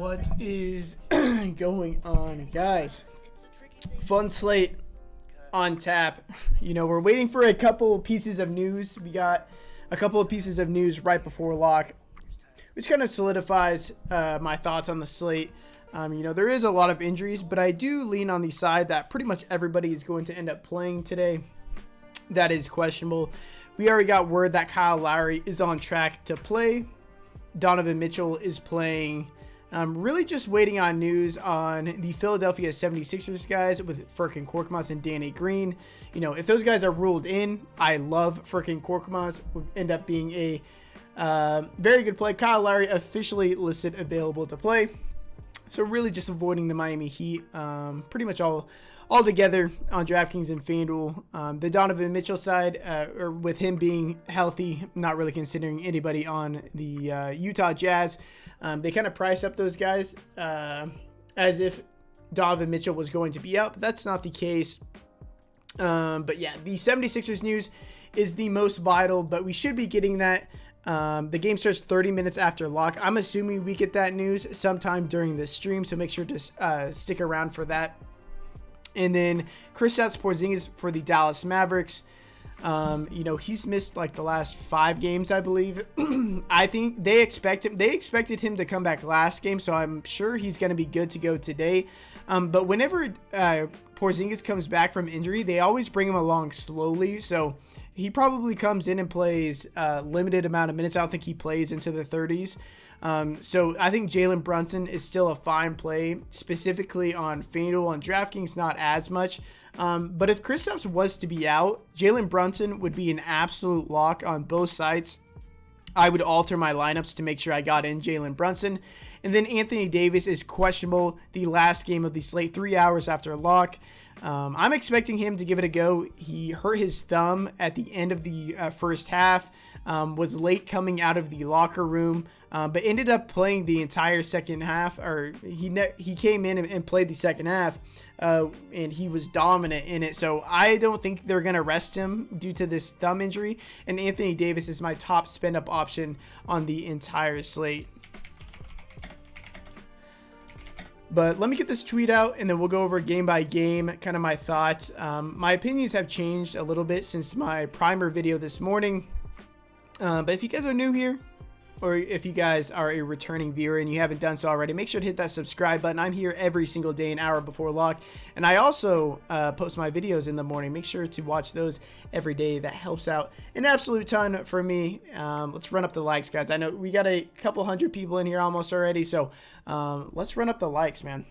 What is going on, guys? Fun slate on tap. We're waiting for a couple pieces of news. We got a couple of pieces of news right before lock, which kind of solidifies my thoughts on the slate. There is a lot of injuries, but I do lean on the side that pretty much everybody is going to end up playing today. That is questionable. We already got word that Kyle Lowry is on track to play. Donovan Mitchell is playing. Really just waiting on news on the Philadelphia 76ers guys with Furkan Korkmaz and Danny Green. If those guys are ruled in, I love Furkan Korkmaz. Would end up being a very good play. Kyle Lowry officially listed available to play. So really just avoiding the Miami Heat pretty much all together on Draftkings and FanDuel. The Donovan Mitchell side, or with him being healthy, not really considering anybody on the Utah Jazz. They kind of priced up those guys as if Donovan Mitchell was going to be out, but that's not the case. But yeah, the 76ers news is the most vital, but we should be getting that. The game starts 30 minutes after lock. I'm assuming we get that news sometime during this stream, so make sure to stick around for that. And then Kristaps Porzingis for the Dallas Mavericks. He's missed like the last 5 games, I believe. I think they expected him to come back last game, so I'm sure he's going to be good to go today. But whenever Porzingis comes back from injury, they always bring him along slowly, so he probably comes in and plays a limited amount of minutes. I don't think he plays into the 30s. So I think Jalen Brunson is still a fine play, specifically on FanDuel and Draftkings, not as much. But if Kristaps was to be out, Jalen Brunson would be an absolute lock on both sides. I would alter my lineups to make sure I got in Jalen Brunson. And then Anthony Davis is questionable the last game of the slate, 3 hours after lock. I'm expecting him to give it a go. He hurt his thumb at the end of the first half, was late coming out of the locker room, but ended up playing the entire second half. Or he came in and played the second half, and he was dominant in it. So I don't think they're going to rest him due to this thumb injury. And Anthony Davis is my top spend up option on the entire slate. But let me get this tweet out, and then we'll go over game by game, kind of my thoughts. My opinions have changed a little bit since my primer video this morning. But if you guys are new here, or if you guys are a returning viewer and you haven't done so already, make sure to hit that subscribe button. I'm here every single day, an hour before lock. And I also post my videos in the morning. Make sure to watch those every day. That helps out an absolute ton for me. Let's run up the likes, guys. I know we got a couple hundred people in here almost already. So let's run up the likes, man.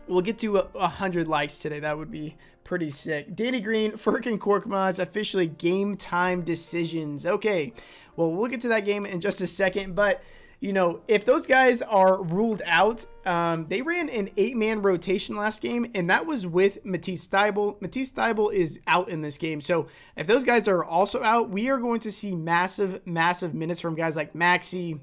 We'll get to 100 likes today. That would be pretty sick. Danny Green, Furkan Korkmaz, officially game time decisions. Okay, well, we'll get to that game in just a second. But, if those guys are ruled out, they ran an 8-man rotation last game, and that was with Matisse Thybulle. Matisse Thybulle is out in this game. So if those guys are also out, we are going to see massive, massive minutes from guys like Maxey,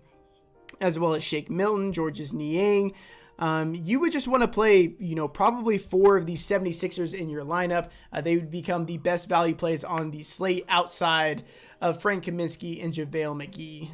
as well as Shake Milton, Georges Niang. You would just want to play, probably 4 of these 76ers in your lineup. They would become the best value plays on the slate outside of Frank Kaminsky and JaVale McGee.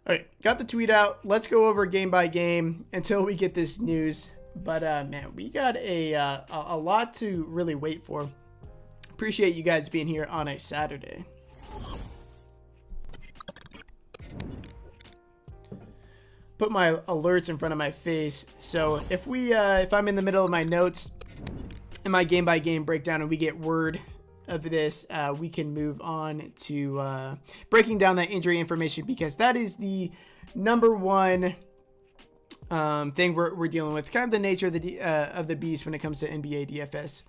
All right, got the tweet out. Let's go over game by game until we get this news. But man, we got a lot to really wait for. Appreciate you guys being here on a Saturday. Put my alerts in front of my face. So if I'm in the middle of my notes in my game by game breakdown and we get word of this, we can move on to breaking down that injury information, because that is the number one thing we're dealing with. Kind of the nature of the beast when it comes to NBA DFS.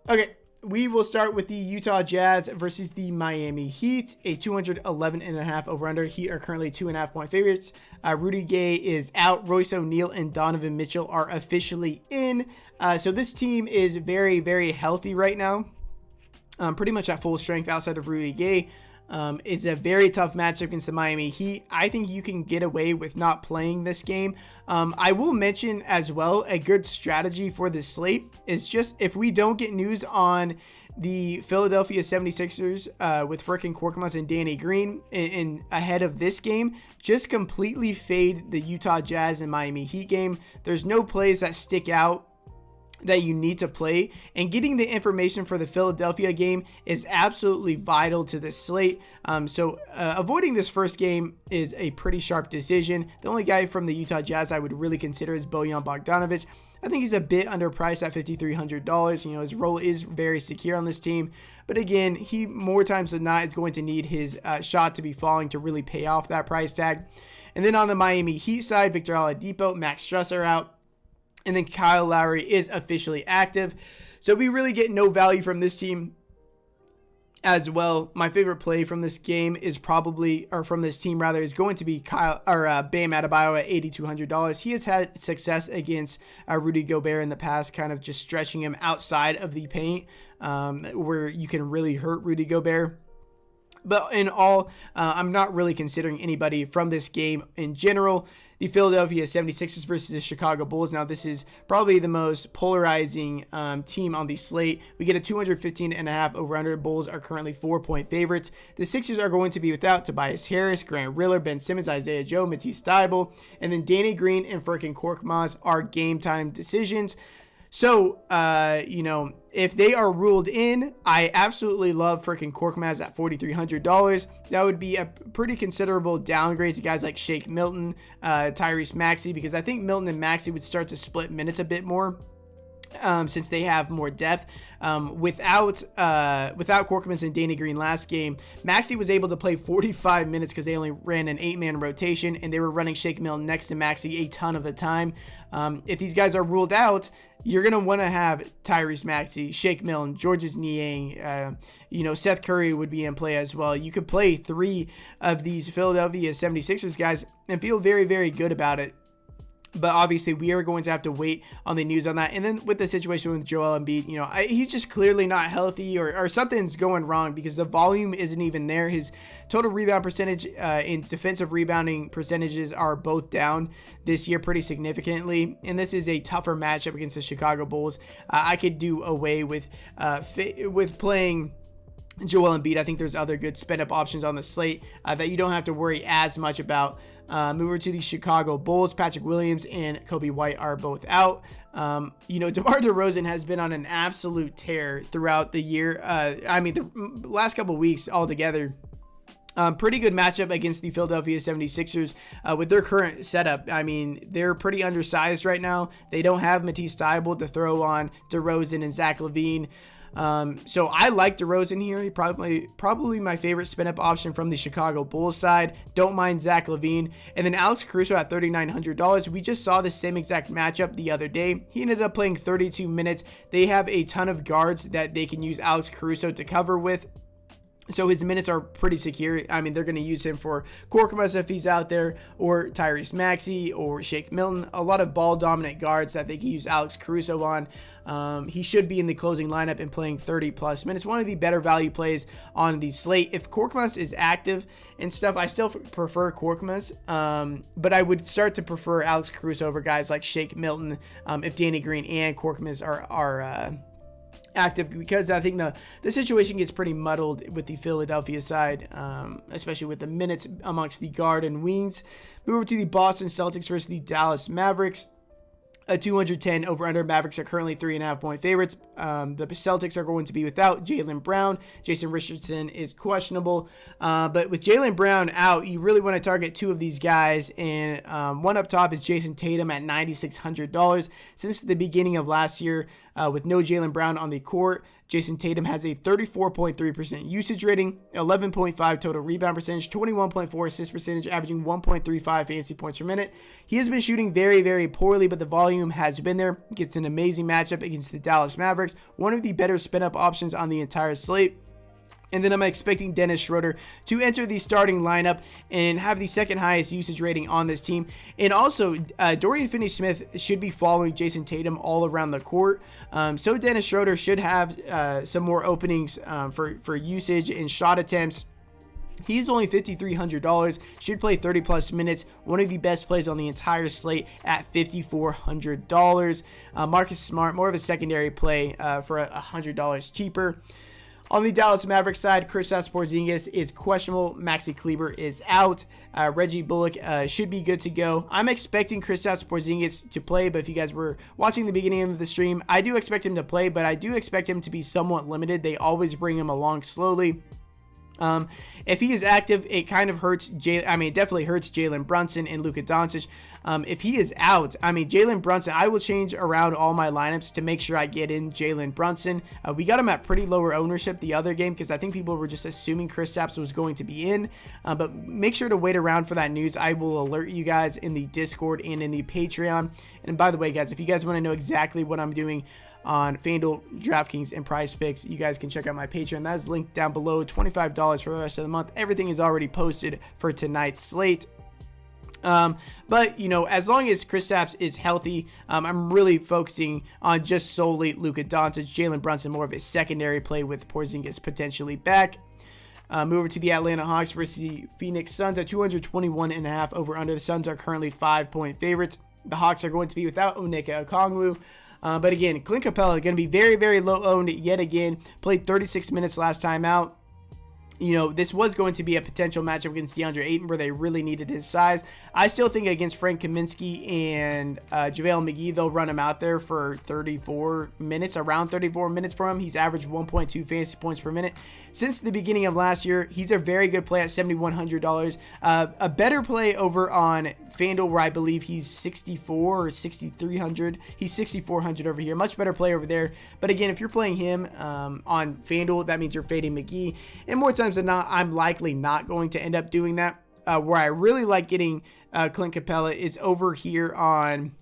Okay, we will start with the Utah Jazz versus the Miami Heat. A 211.5 over under. Heat are currently 2.5 point favorites. Rudy Gay is out. Royce O'Neal and Donovan Mitchell are officially in. So this team is very, very healthy right now. Pretty much at full strength outside of Rudy Gay. It's a very tough matchup against the Miami Heat. I think you can get away with not playing this game. I will mention as well, a good strategy for this slate is just if we don't get news on the Philadelphia 76ers with frickin' Korkmaz and Danny Green in ahead of this game, just completely fade the Utah Jazz and Miami Heat game. There's no plays that stick out that you need to play, and getting the information for the Philadelphia game is absolutely vital to this slate. So avoiding this first game is a pretty sharp decision. The only guy from the Utah Jazz I would really consider is Bojan Bogdanovic. I think he's a bit underpriced at $5,300. You know, his role is very secure on this team. But again, he more times than not is going to need his shot to be falling to really pay off that price tag. And then on the Miami Heat side, Victor Oladipo, Max Strus are out. And then Kyle Lowry is officially active. So we really get no value from this team as well. My favorite play from this game is probably, or from this team rather, is going to be Bam Adebayo at $8,200. He has had success against Rudy Gobert in the past, kind of just stretching him outside of the paint, where you can really hurt Rudy Gobert. But in all, I'm not really considering anybody from this game in general. The Philadelphia 76ers versus the Chicago Bulls. Now, this is probably the most polarizing team on the slate. We get a 215.5 over-under. Bulls are currently 4-point favorites. The Sixers are going to be without Tobias Harris, Grant Riller, Ben Simmons, Isaiah Joe, Matisse Thybulle, and then Danny Green and frickin' Korkmaz are game-time decisions. So, if they are ruled in, I absolutely love freaking Korkmaz at $4,300. That would be a pretty considerable downgrade to guys like Shake Milton, Tyrese Maxey, because I think Milton and Maxey would start to split minutes a bit more. Since they have more depth. Without Korkmaz and Danny Green last game, Maxey was able to play 45 minutes because they only ran an 8-man rotation, and they were running Shake Milton next to Maxey a ton of the time. If these guys are ruled out, you're going to want to have Tyrese Maxey, Shake Milton, Georges Niang, Seth Curry would be in play as well. You could play 3 of these Philadelphia 76ers guys and feel very, very good about it. But obviously, we are going to have to wait on the news on that. And then with the situation with Joel Embiid, he's just clearly not healthy, or something's going wrong because the volume isn't even there. His total rebound percentage and defensive rebounding percentages are both down this year pretty significantly. And this is a tougher matchup against the Chicago Bulls. I could do away with playing Joel Embiid. I think there's other good spend-up options on the slate that you don't have to worry as much about. Move over to the Chicago Bulls. Patrick Williams and Kobe White are both out. DeMar DeRozan has been on an absolute tear throughout the year. The last couple weeks altogether. Pretty good matchup against the Philadelphia 76ers with their current setup. They're pretty undersized right now. They don't have Matisse Thybulle to throw on DeRozan and Zach LaVine. So I like DeRozan here. He probably my favorite spin-up option from the Chicago Bulls side. Don't mind Zach LaVine. And then Alex Caruso at $3,900. We just saw the same exact matchup the other day. He ended up playing 32 minutes. They have a ton of guards that they can use Alex Caruso to cover with. So his minutes are pretty secure. They're going to use him for Korkmaz if he's out there, or Tyrese Maxey, or Shake Milton. A lot of ball-dominant guards that they can use Alex Caruso on. He should be in the closing lineup and playing 30-plus minutes. One of the better value plays on the slate. If Korkmaz is active and stuff, I still prefer Korkmaz, but I would start to prefer Alex Caruso over guys like Shake Milton if Danny Green and Korkmaz are active, because I think the situation gets pretty muddled with the Philadelphia side, especially with the minutes amongst the guard and wings. Move over to the Boston Celtics versus the Dallas Mavericks. A 210 over under. Mavericks are currently 3.5-point favorites. The Celtics are going to be without Jaylen Brown. Jason Richardson is questionable. But with Jaylen Brown out, you really want to target 2 of these guys. And one up top is Jason Tatum at $9,600. Since the beginning of last year, with no Jaylen Brown on the court, Jason Tatum has a 34.3% usage rating, 11.5 total rebound percentage, 21.4 assist percentage, averaging 1.35 fantasy points per minute. He has been shooting very, very poorly, but the volume has been there. Gets an amazing matchup against the Dallas Mavericks, one of the better spin-up options on the entire slate. And then I'm expecting Dennis Schroeder to enter the starting lineup and have the second highest usage rating on this team. And also, Dorian Finney-Smith should be following Jason Tatum all around the court. So Dennis Schroeder should have some more openings for usage and shot attempts. He's only $5,300, should play 30 plus minutes. One of the best plays on the entire slate at $5,400. Marcus Smart, more of a secondary play for $100 cheaper. On the Dallas Mavericks side, Kristaps Porzingis is questionable. Maxi Kleber is out. Reggie Bullock should be good to go. I'm expecting Kristaps Porzingis to play, but if you guys were watching the beginning of the stream, I do expect him to play, but I do expect him to be somewhat limited. They always bring him along slowly. If he is active, it kind of hurts. It definitely hurts Jalen Brunson and Luka Doncic. If he is out, Jalen Brunson, I will change around all my lineups to make sure I get in Jalen Brunson. We got him at pretty lower ownership the other game because I think people were just assuming Kristaps was going to be in. But make sure to wait around for that news. I will alert you guys in the Discord and in the Patreon. And by the way, guys, if you guys want to know exactly what I'm doing on FanDuel, DraftKings, and Prize Picks, you guys can check out my Patreon. That is linked down below. $25 for the rest of the month. Everything is already posted for tonight's slate. But as long as Kristaps is healthy, I'm really focusing on just solely Luka Doncic. Jalen Brunson, more of a secondary play with Porzingis potentially back. Move over to the Atlanta Hawks versus the Phoenix Suns at 221.5 over under. The Suns are currently 5-point favorites. The Hawks are going to be without Onyeka Okongwu. But again, Clint Capella is going to be very, very low owned yet again. Played 36 minutes last time out. This was going to be a potential matchup against DeAndre Ayton where they really needed his size. I still think against Frank Kaminsky and JaVale McGee, they'll run him out there for 34 minutes, around 34 minutes for him. He's averaged 1.2 fantasy points per minute. Since the beginning of last year, he's a very good play at $7,100. A better play over on FanDuel where I believe he's 64 or 6,300. He's 6,400 over here. Much better play over there. But again, if you're playing him on FanDuel, that means you're fading McGee. And more times than not, I'm likely not going to end up doing that. Where I really like getting Clint Capella is over here on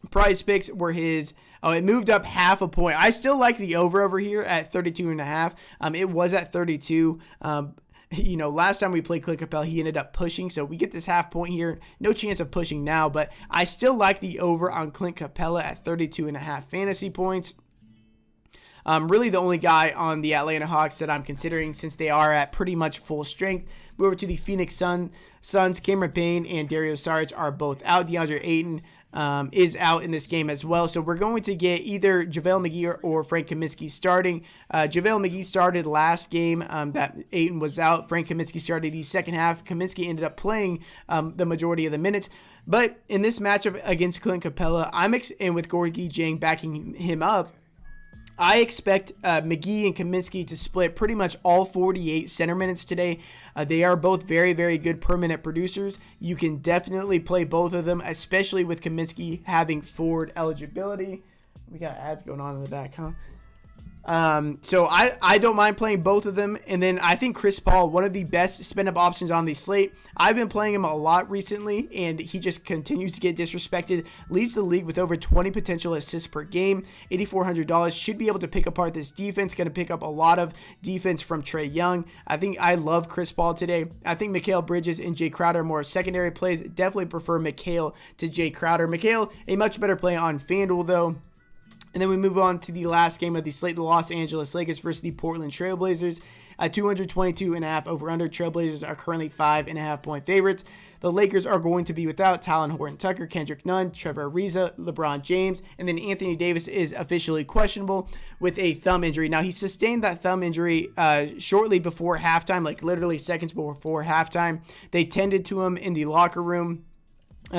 Prize Picks, where it moved up half a point. I still like the over here at 32.5. It was at 32. Last time we played Clint Capella, he ended up pushing, so we get this half point here. No chance of pushing now, but I still like the over on Clint Capella at 32.5 fantasy points. Really the only guy on the Atlanta Hawks that I'm considering, since they are at pretty much full strength. Move over to the Phoenix Suns. Cameron Payne and Dario Saric are both out. DeAndre Ayton is out in this game as well. So we're going to get either JaVale McGee or Frank Kaminsky starting. JaVale McGee started last game that Ayton was out. Frank Kaminsky started the second half. Kaminsky ended up playing the majority of the minutes. But in this matchup against Clint Capella, and with Gorgui Dieng backing him up, I expect McGee and Kaminsky to split pretty much all 48 center minutes today. They are both very, very good per minute producers. You can definitely play both of them, especially with Kaminsky having forward eligibility. We got ads going on in the back, huh? So I don't mind playing both of them. And then I think Chris Paul, one of the best spend up options on the slate. I've been playing him a lot recently, and he just continues to get disrespected. Leads the league with over 20 potential assists per game. $8,400, should be able to pick apart this defense. Going to pick up a lot of defense from Trae Young. I love Chris Paul today. I think Mikal Bridges and Jay Crowder are more secondary plays. Definitely prefer Mikal to Jay Crowder. Mikal, a much better play on FanDuel though. And then we move on to the last game of the slate, the Los Angeles Lakers versus the Portland Trailblazers. At 222.5 over under. Trailblazers are currently 5.5 point favorites. The Lakers are going to be without Talon Horton-Tucker, Kendrick Nunn, Trevor Ariza, LeBron James, and then Anthony Davis is officially questionable with a thumb injury. Now, he sustained that thumb injury shortly before halftime, like literally seconds before halftime. They tended to him in the locker room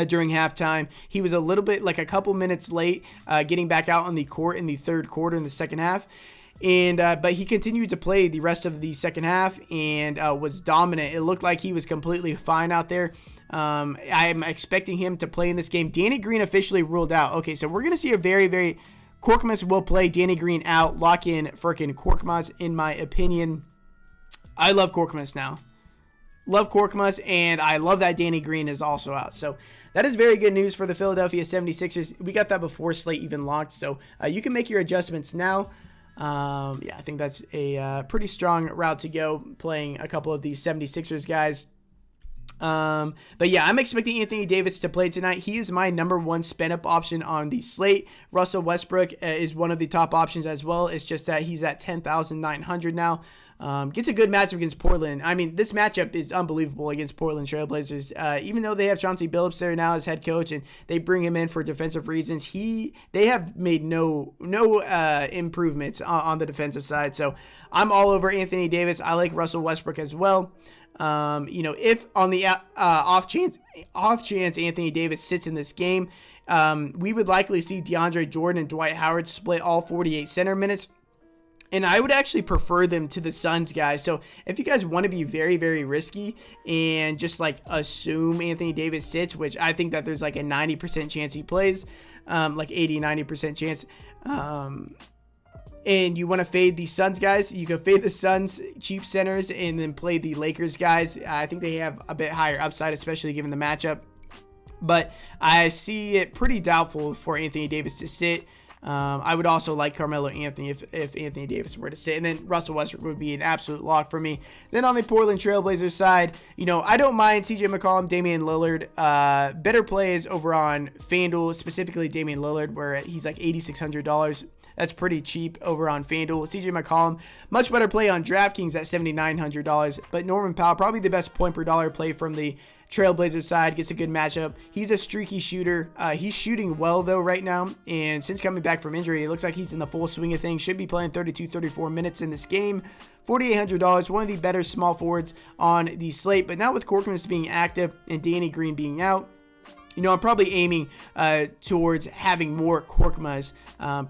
during halftime. He was a little bit, like a couple minutes late getting back out on the court in the third quarter in the second half. But he continued to play the rest of the second half and was dominant. It looked like he was completely fine out there. I'm expecting him to play in this game. Danny Green officially ruled out. Okay, so we're going to see a very, very... Korkmaz will play. Danny Green out. Lock in freaking Korkmaz, in my opinion. I love Korkmaz now. Love Korkmaz, and I love that Danny Green is also out. So that is very good news for the Philadelphia 76ers. We got that before Slate even locked, so you can make your adjustments now. I think that's a pretty strong route to go, playing a couple of these 76ers guys. But yeah, I'm expecting Anthony Davis to play tonight. He is my number one spend up option on the slate. Russell Westbrook is one of the top options as well. It's just that he's at 10,900 now. Gets a good matchup against Portland. I mean, this matchup is unbelievable against Portland Trailblazers. Even though they have Chauncey Billups there now as head coach and they bring him in for defensive reasons, they have made no improvements on the defensive side. So I'm all over Anthony Davis. I like Russell Westbrook as well. If on the off chance Anthony Davis sits in this game, we would likely see DeAndre Jordan and Dwight Howard split all 48 center minutes. And I would actually prefer them to the Suns, guys. So if you guys want to be very, very risky and just like assume Anthony Davis sits, which I think that there's like a 90% chance he plays, like 80-90% chance, and you want to fade the Suns guys, you can fade the Suns cheap centers and then play the Lakers guys. I think they have a bit higher upside, especially given the matchup. But I see it pretty doubtful for Anthony Davis to sit. I would also like Carmelo Anthony if Anthony Davis were to sit. And then Russell Westbrook would be an absolute lock for me. Then on the Portland Trailblazers side, I don't mind CJ McCollum, Damian Lillard. Better plays over on FanDuel, specifically Damian Lillard, where he's like $8,600. That's pretty cheap over on FanDuel. CJ McCollum, much better play on DraftKings at $7,900. But Norman Powell, probably the best point per dollar play from the Trailblazers side, gets a good matchup. He's a streaky shooter. He's shooting well, though, right now. And since coming back from injury, it looks like he's in the full swing of things. Should be playing 34 minutes in this game. $4,800, one of the better small forwards on the slate. But now with Korkmaz being active and Danny Green being out, I'm probably aiming towards having more Korkmaz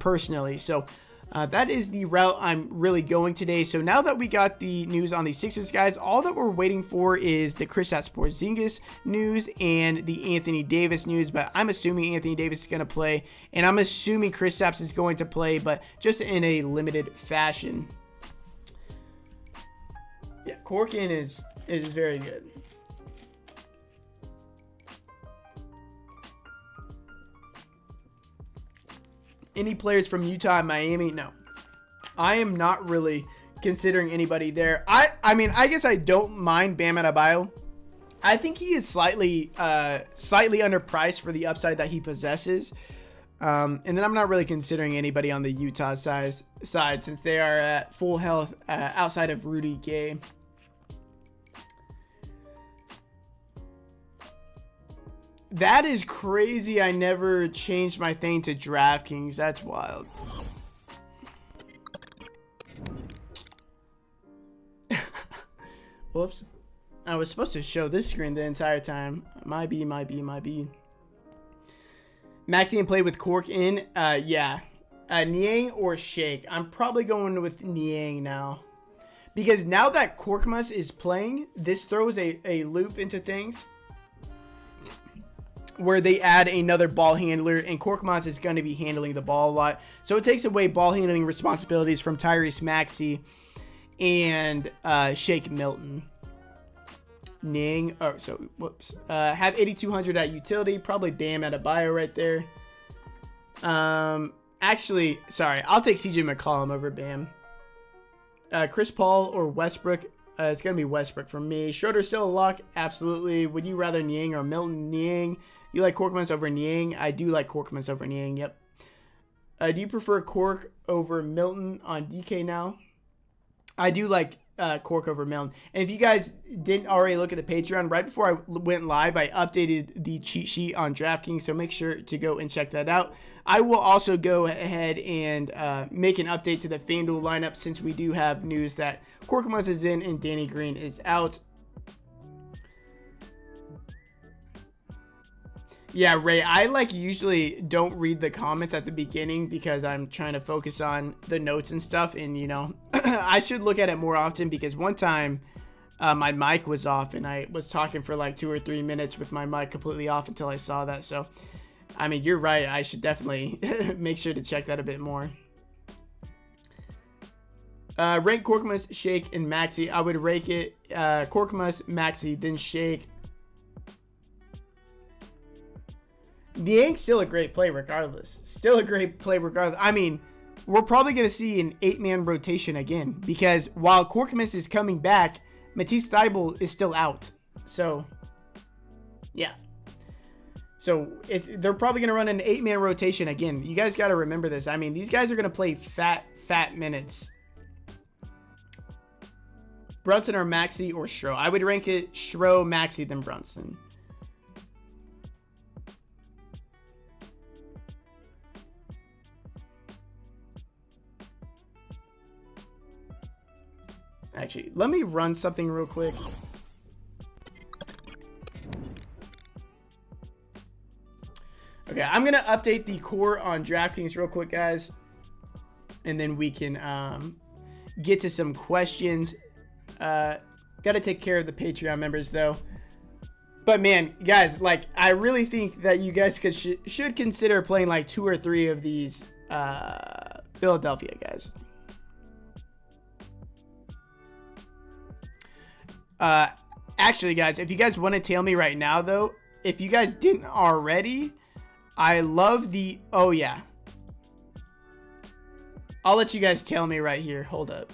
personally. So that is the route I'm really going today. So now that we got the news on the Sixers, guys, all that we're waiting for is the Kristaps Porzingis news and the Anthony Davis news. But I'm assuming Anthony Davis is going to play, and I'm assuming Kristaps is going to play, but just in a limited fashion. Yeah, Korkin is very good. Any players from Utah and Miami? No. I am not really considering anybody there. I mean, I guess I don't mind Bam Adebayo. I think he is slightly underpriced for the upside that he possesses. And then I'm not really considering anybody on the Utah side since they are at full health outside of Rudy Gay. That is crazy. I never changed my thing to Draftkings. That's wild. Whoops. I was supposed to show this screen the entire time. Might be. Maxi play with Cork in. Yeah. Niang or Shake. I'm probably going with Niang now. Because now that Korkmaz is playing, this throws a loop into things where they add another ball handler, and Korkmaz is going to be handling the ball a lot. So it takes away ball handling responsibilities from Tyrese Maxey and Shake Milton. Ning. Oh, so whoops. Have 8,200 at utility. Probably Bam Adebayo right there. Actually, sorry. I'll take CJ McCollum over Bam. Chris Paul or Westbrook. It's going to be Westbrook for me. Schroeder still a lock. Absolutely. Would you rather Niang or Milton? Niang. You like Korkmaz over Niang? I do like Korkmaz over Niang. Yep. Do you prefer Cork over Milton on DK now? I do like Cork over Milton. And if you guys didn't already look at the Patreon, right before I went live, I updated the cheat sheet on DraftKings, so make sure to go and check that out. I will also go ahead and make an update to the FanDuel lineup since we do have news that Korkmaz is in and Danny Green is out. Yeah, Ray, I usually don't read the comments at the beginning because I'm trying to focus on the notes and stuff. And, I should look at it more often because one time my mic was off and I was talking for 2 or 3 minutes with my mic completely off until I saw that. So, I mean, you're right. I should definitely make sure to check that a bit more. Rank Korkmaz, Shake, and Maxey. I would rank it Korkmaz, Maxey, then Shake. Niang's still a great play regardless. I mean, we're probably going to see an 8-man rotation again because while Korkmaz is coming back, Matisse Thybulle is still out. So Yeah. So they're probably going to run an 8-man rotation again. You guys got to remember this. I mean, these guys are going to play fat minutes. Brunson or Maxey or Schro. I would rank it Schro, Maxey, then Brunson. Actually, let me run something real quick. Okay, I'm going to update the core on Draftkings real quick, guys. And then we can get to some questions. Got to take care of the Patreon members, though. But, man, guys, like, I really think that you guys should consider playing, like, 2 or 3 of these Philadelphia guys. Actually, guys, if you guys want to tail me right now, though, if you guys didn't already, I love the... Oh, yeah. I'll let you guys tail me right here. Hold up.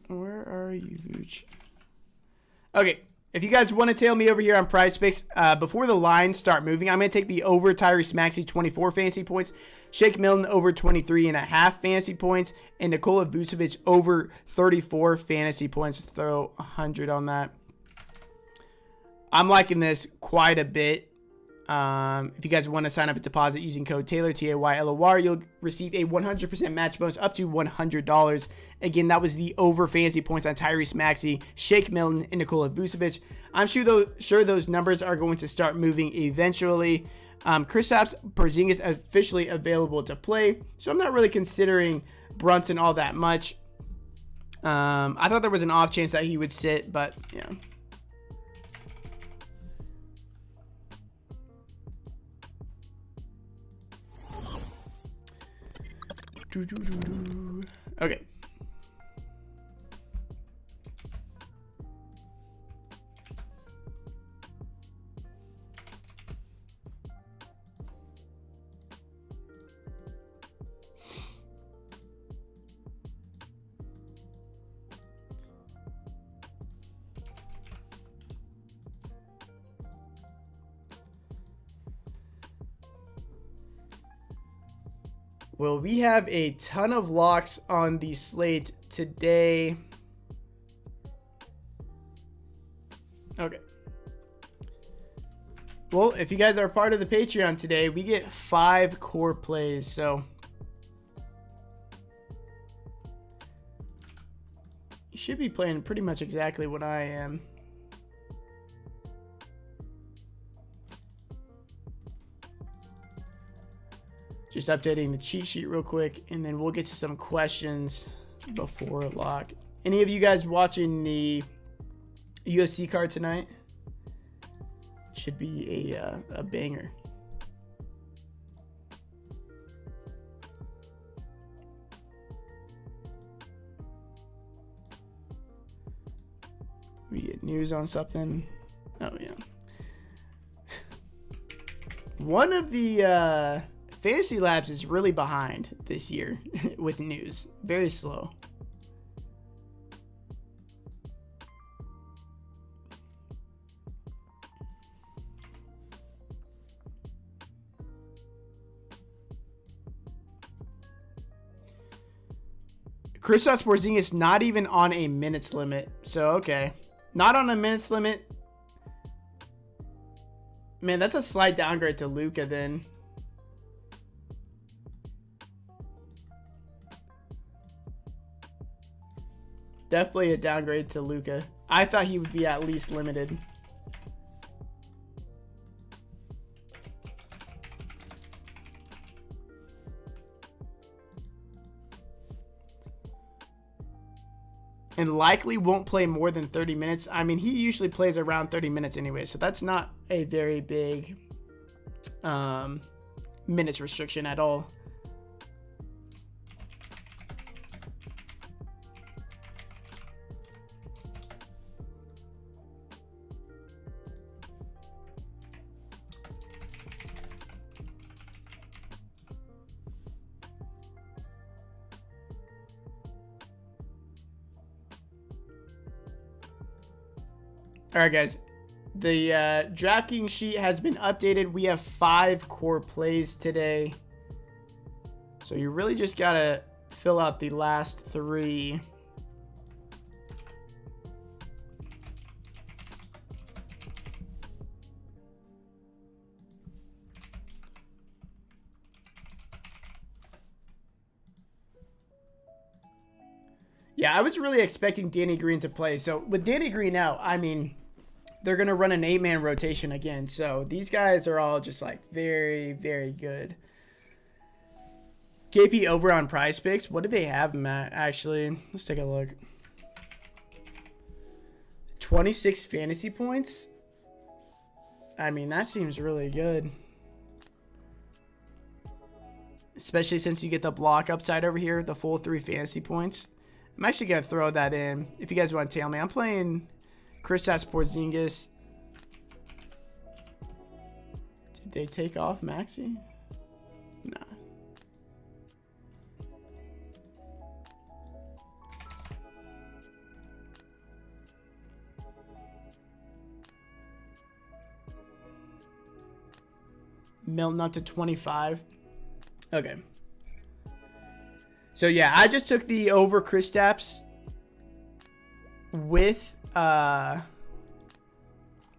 Where are you, Vooch? Okay, if you guys want to tail me over here on Prize Picks, before the lines start moving, I'm going to take the over Tyrese Maxey 24 fantasy points, Shake Milton over 23.5 fantasy points, and Nikola Vucevic over 34 fantasy points. Throw 100 on that. I'm liking this quite a bit. If you guys want to sign up a deposit using code Taylor, TAYLOR, you'll receive a 100% match bonus up to $100. Again, that was the over fantasy points on Tyrese Maxey, Shake Milton, and Nikola Vucevic. I'm sure those numbers are going to start moving eventually. Kristaps Porzingis officially available to play, so I'm not really considering Brunson all that much. I thought there was an off chance that he would sit, but yeah. Okay. Well, we have a ton of locks on the slate today. Okay. Well, if you guys are part of the Patreon today, we get 5 core plays, so you should be playing pretty much exactly what I am. Just updating the cheat sheet real quick, and then we'll get to some questions before lock. Any of you guys watching the UFC card tonight? Should be a banger. We get news on something. Oh yeah. One of the Fantasy Labs is really behind this year with news. Very slow. Kristaps Porzingis not even on a minutes limit. So, okay. Not on a minutes limit. Man, that's a slight downgrade to Luka then. Definitely a downgrade to Luka. I thought he would be at least limited. And likely won't play more than 30 minutes. I mean, he usually plays around 30 minutes anyway, so that's not a very big minutes restriction at all. All right, guys. The Draftkings sheet has been updated. We have 5 core plays today. So you really just got to fill out the last 3. Yeah, I was really expecting Danny Green to play. So with Danny Green out, I mean, they're going to run an 8-man rotation again. So these guys are all just like very, very good. KP over on Prize Picks. What do they have, Matt? Actually, let's take a look. 26 fantasy points. I mean, that seems really good. Especially since you get the block upside over here, the full 3 fantasy points. I'm actually going to throw that in if you guys want to tail me. I'm playing Kristaps Porzingis. Did they take off Maxey? Nah. Milton up to 25. Okay. So yeah, I just took the over Kristaps with the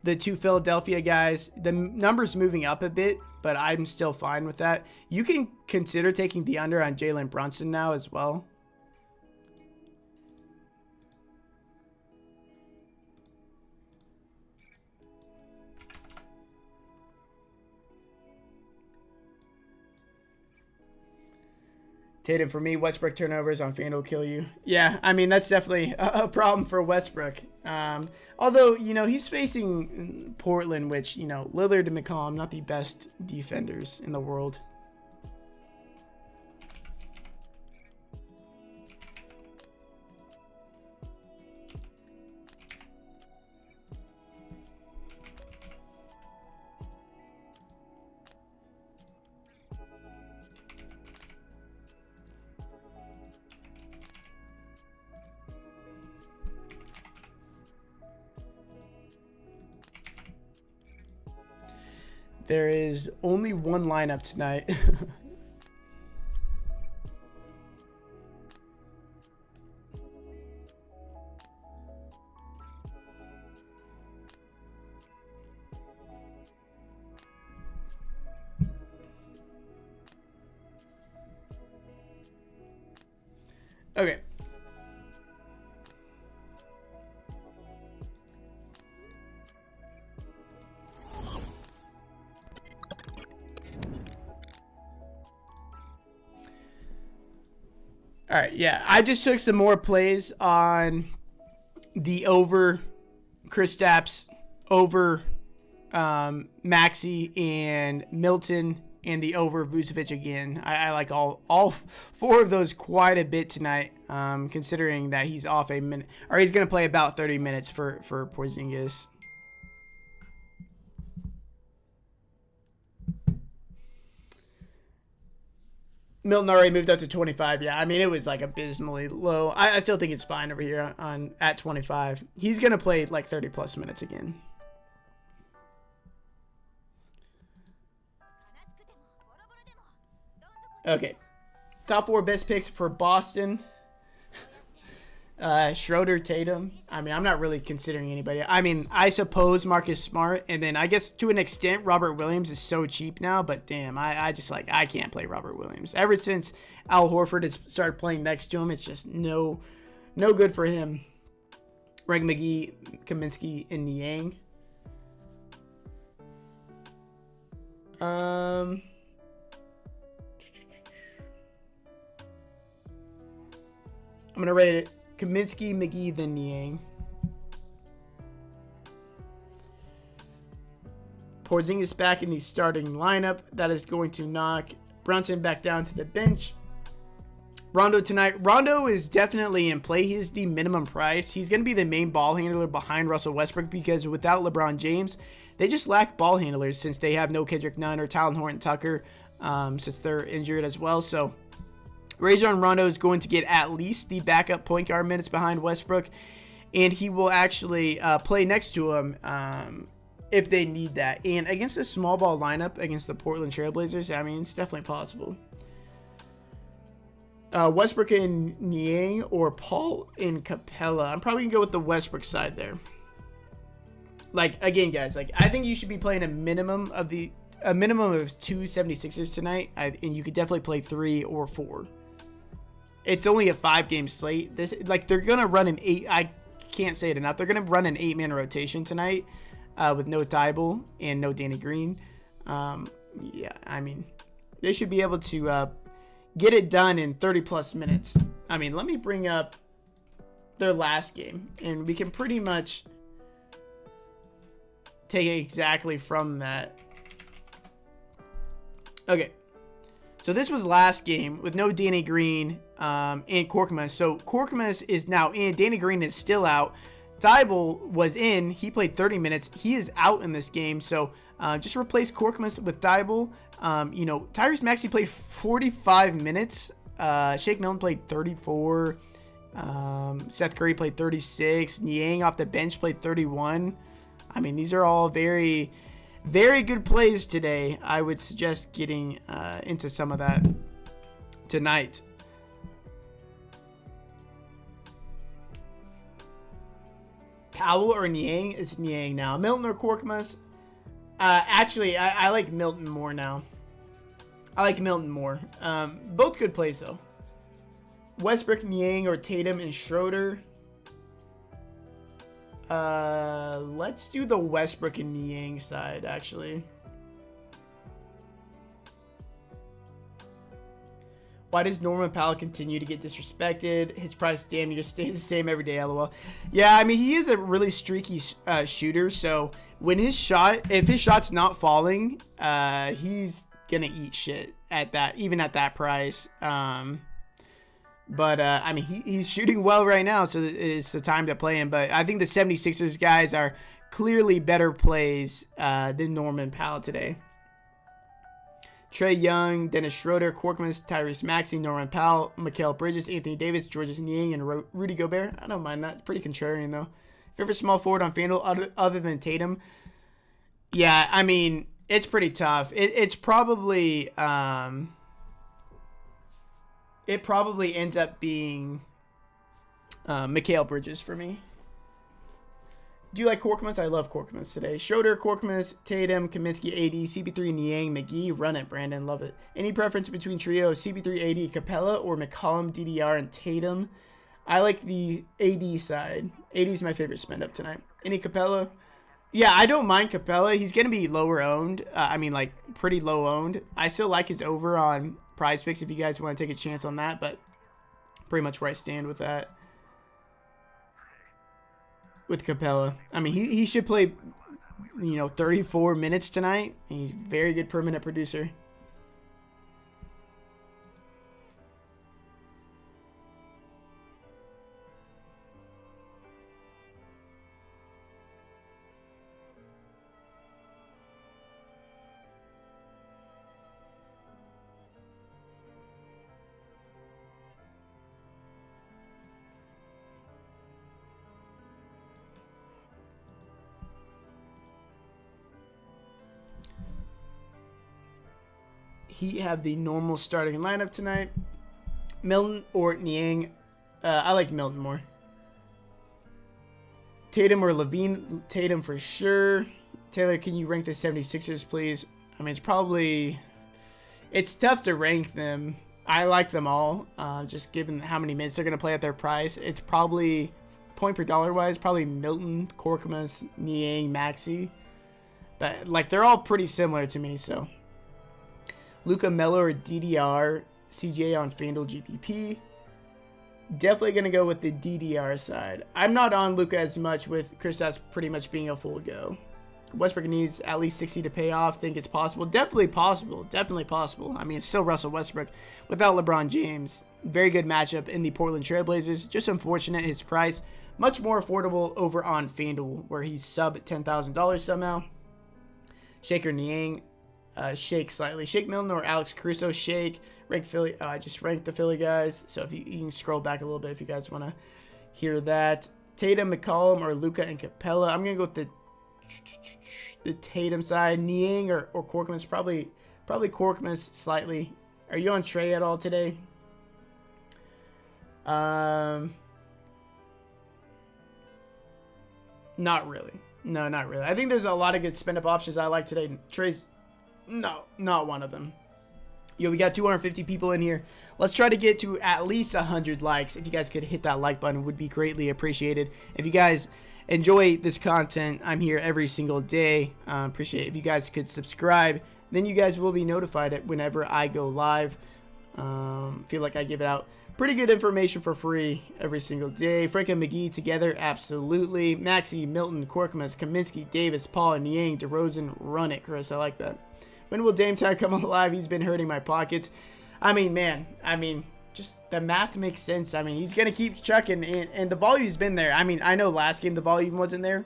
2 Philadelphia guys. The number's moving up a bit, but I'm still fine with that. You can consider taking the under on Jalen Brunson now as well. Tatum for me. Westbrook turnovers on FanDuel kill you. Yeah, I mean, that's definitely a problem for Westbrook. Although, you know, he's facing Portland, which, you know, Lillard and McCollum, not the best defenders in the world. There is only one lineup tonight. Okay. All right, yeah. I just took some more plays on the over Kristaps, over Maxey and Milton, and the over Vucevic again. I like all 4 of those quite a bit tonight, considering that he's off a minute, or he's going to play about 30 minutes for Porzingis. Milton already moved up to 25. Yeah, I mean, it was like abysmally low. I still think it's fine over here at 25. He's going to play like 30 plus minutes again. Okay. Top 4 best picks for Boston. Schroeder, Tatum. I mean, I'm not really considering anybody. I mean, I suppose Marcus Smart, and then I guess to an extent Robert Williams is so cheap now, but damn, I just like, I can't play Robert Williams. Ever since Al Horford has started playing next to him, it's just no good for him. Greg McGee, Kaminsky, and Niang. I'm gonna rate it Kaminsky, McGee, then Niang. Porzingis back in the starting lineup. That is going to knock Brunson back down to the bench. Rondo tonight. Rondo is definitely in play. He is the minimum price. He's going to be the main ball handler behind Russell Westbrook because without LeBron James, they just lack ball handlers since they have no Kendrick Nunn or Talon Horton-Tucker since they're injured as well. So Rajon Rondo is going to get at least the backup point guard minutes behind Westbrook. and he will actually play next to him if they need that. And against the small ball lineup against the Portland Trailblazers, I mean, it's definitely possible. Westbrook and Niang or Paul and Capella. I'm probably gonna go with the Westbrook side there. Like, again, guys, like, I think you should be playing a minimum of 2 76ers tonight, and you could definitely play 3 or 4. It's only a 5-game slate. They're gonna run an 8. I can't say it enough. They're gonna run an 8-man rotation tonight with no Thibault and no Danny Green. Yeah, I mean, they should be able to get it done in 30-plus minutes. I mean, let me bring up their last game, and we can pretty much take it exactly from that. Okay. So this was last game with no Danny Green and Korkmaz. So Korkmaz is now in. Danny Green is still out. Thibault was in. He played 30 minutes. He is out in this game. So just replace Korkmaz with Thibault. Tyrese Maxey played 45 minutes. Shake Milton played 34. Seth Curry played 36. Niang off the bench played 31. I mean, these are all very, very good plays today. I would suggest getting into some of that tonight. Powell or Niang? It's Niang now. Milton or Korkmaz? Actually, I like Milton more now. I like Milton more. Both good plays, though. Westbrook, Niang, or Tatum and Schroeder. Let's do the Westbrook and Niang side, actually. Why does Norman Powell continue to get disrespected? His price damn near stays the same every day, lol. Yeah, I mean, he is a really streaky shooter, so when if his shot's not falling, he's gonna eat shit at that, even at that price. But I mean, he's shooting well right now, so it's the time to play him. But I think the 76ers guys are clearly better plays than Norman Powell today. Trae Young, Dennis Schroeder, Korkmaz, Tyrese Maxey, Norman Powell, Mikal Bridges, Anthony Davis, Georges Niang, and Rudy Gobert. I don't mind that. It's pretty contrarian, though. Favorite small forward on FanDuel other than Tatum? Yeah, I mean, it's pretty tough. It's probably... It probably ends up being Mikal Bridges for me. Do you like Korkmaz? I love Korkmaz today. Schroeder, Korkmaz, Tatum, Kaminsky, AD, CP3, Niang, McGee. Run it, Brandon. Love it. Any preference between trio CP3, AD, Capella, or McCollum, DDR, and Tatum? I like the AD side. AD is my favorite spend up tonight. Any Capella? Yeah, I don't mind Capella. He's going to be lower owned. Pretty low owned. I still like his over on Prize Picks if you guys want to take a chance on that, but pretty much where I stand with that. With Capella. I mean, he should play, 34 minutes tonight. He's a very good per minute producer. He have the normal starting lineup tonight. Milton or Niang. I like Milton more. Tatum or Levine. Tatum for sure. Taylor, can you rank the 76ers, please? I mean, it's tough to rank them. I like them all, just given how many minutes they're going to play at their price. It's probably, point per dollar wise, probably Milton, Korkmaz, Niang, Maxey. But, they're all pretty similar to me, so... Luka, Melo, or DDR, CJ on FanDuel GPP. Definitely going to go with the DDR side. I'm not on Luka as much with Kristaps pretty much being a full go. Westbrook needs at least 60 to pay off. Think it's possible. Definitely possible. Definitely possible. I mean, it's still Russell Westbrook without LeBron James. Very good matchup in the Portland Trailblazers. Just unfortunate his price. Much more affordable over on FanDuel where he's sub $10,000 somehow. Shaker Niang. Shake slightly. Shake Milton or Alex Caruso. Shake. Rank Philly. I just ranked the Philly guys. So if you can scroll back a little bit if you guys want to hear that. Tatum, McCollum, or Luka and Capella. I'm going to go with the Tatum side. Niang or Korkmaz. Probably Korkmaz slightly. Are you on Trey at all today? Not really. No, not really. I think there's a lot of good spin-up options I like today. Trey's, no, not one of them. Yo, we got 250 people in here. Let's try to get to at least 100 likes. If you guys could hit that like button, it would be greatly appreciated. If you guys enjoy this content, I'm here every single day. Appreciate it. If you guys could subscribe, then you guys will be notified whenever I go live. Feel like I give out pretty good information for free every single day. Frank and McGee together, absolutely. Maxey, Milton, Korkmaz, Kaminsky, Davis, Paul, and Niang, DeRozan. Run it, Chris. I like that. When will Dame Time come alive? He's been hurting my pockets. I mean, man. I mean, just the math makes sense. I mean, he's going to keep chucking, and the volume's been there. I mean, I know last game the volume wasn't there,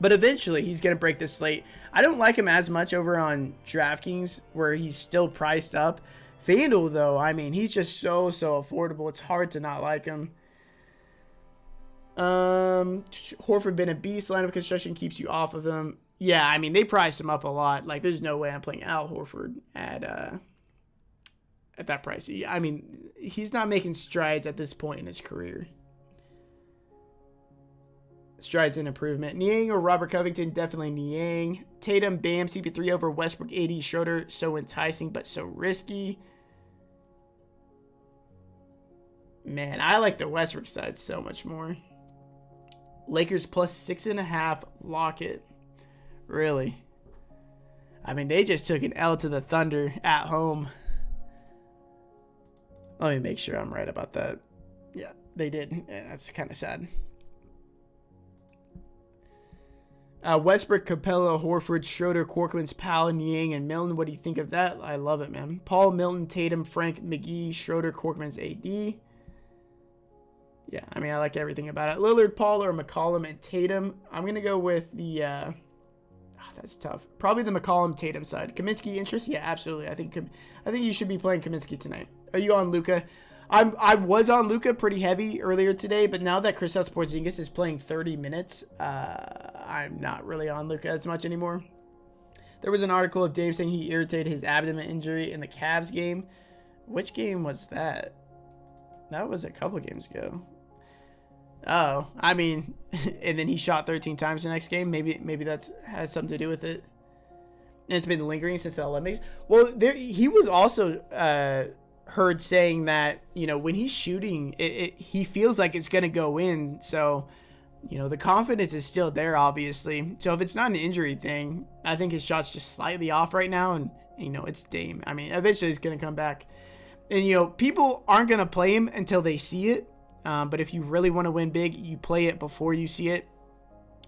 but eventually he's going to break this slate. I don't like him as much over on Draftkings where he's still priced up. FanDuel, though, I mean, he's just so affordable. It's hard to not like him. Horford been a beast. Lineup construction keeps you off of him. Yeah, I mean, they priced him up a lot. Like, there's no way I'm playing Al Horford at that price. I mean, he's not making strides at this point in his career. Strides in improvement. Niang or Robert Covington? Definitely Niang. Tatum, Bam, CP3 over Westbrook, AD, Schroeder. So enticing, but so risky. Man, I like the Westbrook side so much more. Lakers plus 6.5. Lock it. Really? I mean, they just took an L to the Thunder at home. Let me make sure I'm right about that. Yeah, they did. Yeah, that's kind of sad. Westbrook, Capella, Horford, Schroeder, Korkmaz, Powell, Niang, and Milton. What do you think of that? I love it, man. Paul, Milton, Tatum, Frank, McGee, Schroeder, Korkmaz, AD. Yeah, I mean, I like everything about it. Lillard, Paul, or McCollum and Tatum. I'm going to go with the... that's tough. Probably the McCollum-Tatum side. Kaminsky interest? Yeah, absolutely. I think you should be playing Kaminsky tonight. Are you on Luka? I was on Luka pretty heavy earlier today, but now that Kristaps Porzingis is playing 30 minutes, I'm not really on Luka as much anymore. There was an article of Dame saying he irritated his abdomen injury in the Cavs game. Which game was that? That was a couple games ago. Oh, I mean, and then he shot 13 times the next game. Maybe that has something to do with it. And it's been lingering since the Olympics. Well, he was also heard saying that, you know, when he's shooting, he feels like it's going to go in. So, you know, the confidence is still there, obviously. So if it's not an injury thing, I think his shot's just slightly off right now. And, you know, it's Dame. I mean, eventually he's going to come back. And, you know, people aren't going to play him until they see it. But if you really want to win big, you play it before you see it.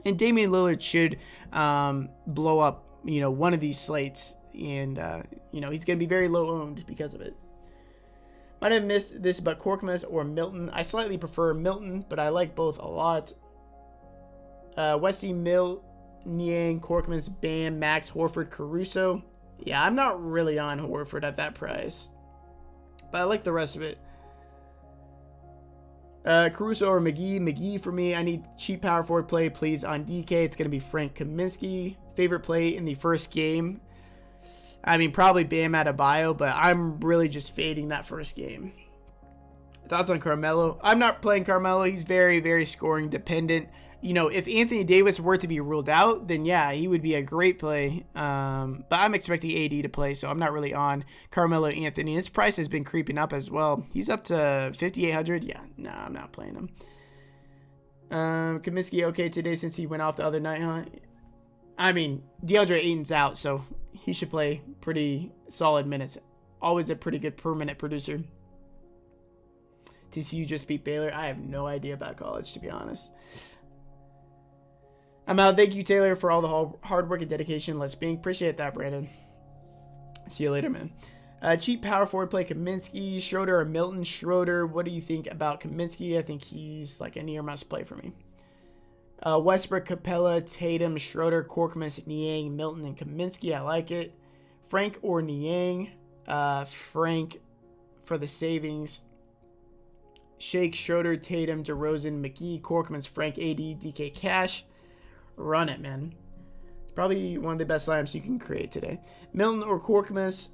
And Damian Lillard should blow up, you know, one of these slates. And, you know, he's going to be very low owned because of it. Might have missed this, but Korkmaz or Milton. I slightly prefer Milton, but I like both a lot. Westy, Niang, Korkmaz, Bam, Max, Horford, Caruso. Yeah, I'm not really on Horford at that price. But I like the rest of it. Caruso or McGee? McGee for me. I need cheap power forward play, please, on DK. It's going to be Frank Kaminsky. Favorite play in the first game? I mean, probably Bam Adebayo, but I'm really just fading that first game. Thoughts on Carmelo? I'm not playing Carmelo. He's very, very scoring dependent. You know, if Anthony Davis were to be ruled out, then yeah, he would be a great play. But I'm expecting AD to play, so I'm not really on Carmelo Anthony. His price has been creeping up as well. He's up to 5,800. Yeah, no, I'm not playing him. Kaminsky okay today since he went off the other night, huh? I mean, DeAndre Ayton's out, so he should play pretty solid minutes. Always a pretty good per minute producer. TCU just beat Baylor. I have no idea about college, to be honest. I'm out. Thank you, Taylor, for all the hard work and dedication. Let's Bing. Appreciate that, Brandon. See you later, man. Cheap power forward play, Kaminsky, Schroeder, or Milton. Schroeder, what do you think about Kaminsky? I think he's like a near must play for me. Westbrook, Capella, Tatum, Schroeder, Korkmaz, Niang, Milton, and Kaminsky. I like it. Frank or Niang? Frank for the savings. Shake, Schroeder, Tatum, DeRozan, McGee, Korkmaz, Frank, AD, DK, Cash. Run it, man. It's probably one of the best lineups you can create today. Milton or Korkmaz.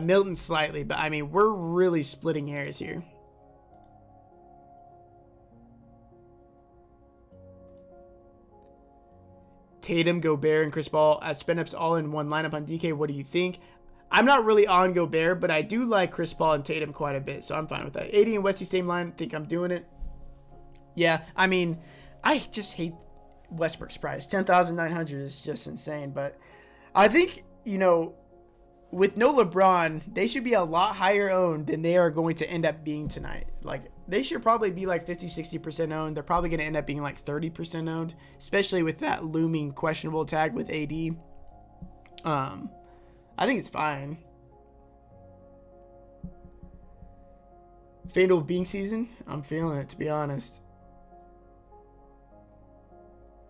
Milton slightly, but I mean, we're really splitting hairs here. Tatum, Gobert, and Chris Paul as spin-ups all in one lineup on DK. What do you think? I'm not really on Gobert, but I do like Chris Paul and Tatum quite a bit, so I'm fine with that. AD and Westy, same line. Think I'm doing it. Yeah, I mean, I just hate Westbrook's price. 10,900 is just insane, but I think, you know, with no LeBron, they should be a lot higher owned than they are going to end up being tonight. Like, they should probably be like 50-60% owned. They're probably going to end up being like 30% owned, especially with that looming questionable tag with AD. I think it's fine. FanDuel being season, I'm feeling it, to be honest.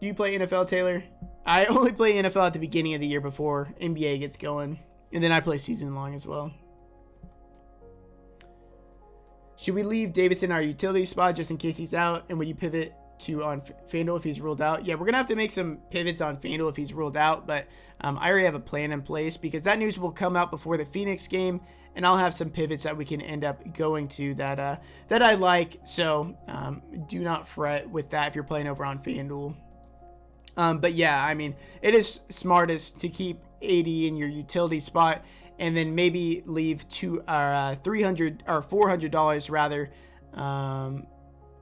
Do you play NFL, Taylor? I only play NFL at the beginning of the year before NBA gets going. And then I play season long as well. Should we leave Davis in our utility spot just in case he's out? And would you pivot to on FanDuel if he's ruled out? Yeah, we're going to have to make some pivots on FanDuel if he's ruled out. But I already have a plan in place because that news will come out before the Phoenix game. And I'll have some pivots that we can end up going to that I like. So do not fret with that if you're playing over on FanDuel. But yeah, I mean, it is smartest to keep AD in your utility spot and then maybe leave $300 or $400 rather.